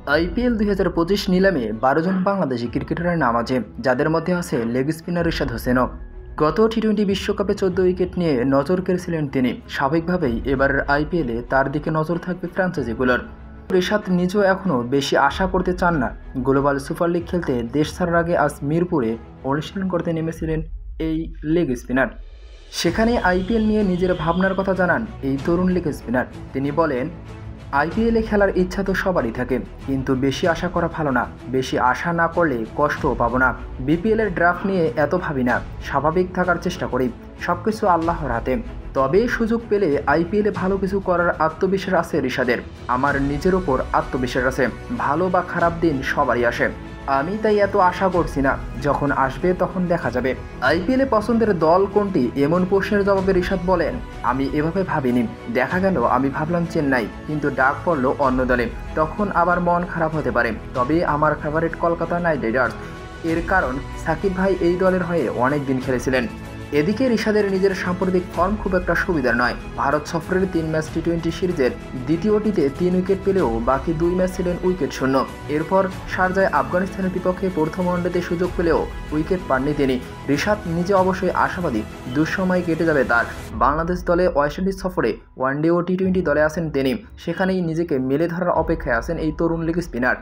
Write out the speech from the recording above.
IPL 2025 নিলামে 12 জন বাংলাদেশি ক্রিকেটারের নাম আছে, যাদের মধ্যে আছে লেগ স্পিনার রিশাদ হোসেনও। গত টি-20 বিশ্বকাপে 14 উইকেট নিয়ে নজর কেড়েছিলেন তিনি। স্বাভাবিকভাবেই এবারের আইপিএলে তার দিকে নজর থাকবে ফ্র্যাঞ্চাইজিগুলোর। রিশাদ নিজেও এখনও বেশি আশা করতে চান না। গ্লোবাল সুপার লিগ খেলতে দেশ ছাড়ার আগে আজ মিরপুরে অনুশীলন করতে নেমেছিলেন এই লেগ স্পিনার। সেখানে আইপিএল নিয়ে নিজের ভাবনার কথা জানান এই তরুণ লেগ স্পিনার। তিনি বলেন, আইপিএলে খেলার ইচ্ছা তো সবারই থাকে, কিন্তু বেশি আশা করা ভালো না। বেশি আশা না করলে কষ্টও পাবো না। বিপিএলের ড্রাফট নিয়ে এত ভাবি না, স্বাভাবিক থাকার চেষ্টা করি। সবকিছু আল্লাহর হাতে। তবে সুযোগ পেলে আইপিএলে ভালো কিছু করার আত্মবিশ্বাস আছে রিশাদের। আমার নিজের ওপর আত্মবিশ্বাস আছে। ভালো বা খারাপ দিন সবারই আসে, আমি তাই এত আশা করছি না। যখন আসবে তখন দেখা যাবে। আইপিএলে পছন্দের দল কোনটি এমন প্রশ্নের জবাবে রিশাদ বলেন, আমি এভাবে ভাবিনি। দেখা গেল আমি ভাবলাম চেন্নাই, কিন্তু ডাক পড়লো অন্য দলে। তখন আবার মন খারাপ হতে পারে। তবে আমার ফেভারিট কলকাতা নাইট রাইডার্স। এর কারণ সাকিব ভাই এই দলের হয়ে অনেক দিন খেলেছিলেন। এদিকে রিশাদের নিজের সাম্প্রতিক ফর্ম খুব একটা সুবিধার নয়। ভারত সফরের 3 ম্যাচ টি-20 সিরিজের দ্বিতীয়টিতে 3 উইকেট পেলেও বাকি 2 ম্যাচ ছিলেন উইকেট শূন্য। এরপর শারজায় আফগানিস্তানের বিপক্ষে প্রথম ওয়ানডেতে সুযোগ পেলেও উইকেট পাননি তিনি। রিশাদ নিজে অবশ্যই আশাবাদী, দুঃসময় কেটে যাবে তার। বাংলাদেশ দলে ওয়েস্ট ইন্ডিজ সফরে ওয়ানডে ও টি-20 দলে আছেন তিনি। সেখানেই নিজেকে মেলে ধরার অপেক্ষায় আছেন এই তরুণ লেগ স্পিনার।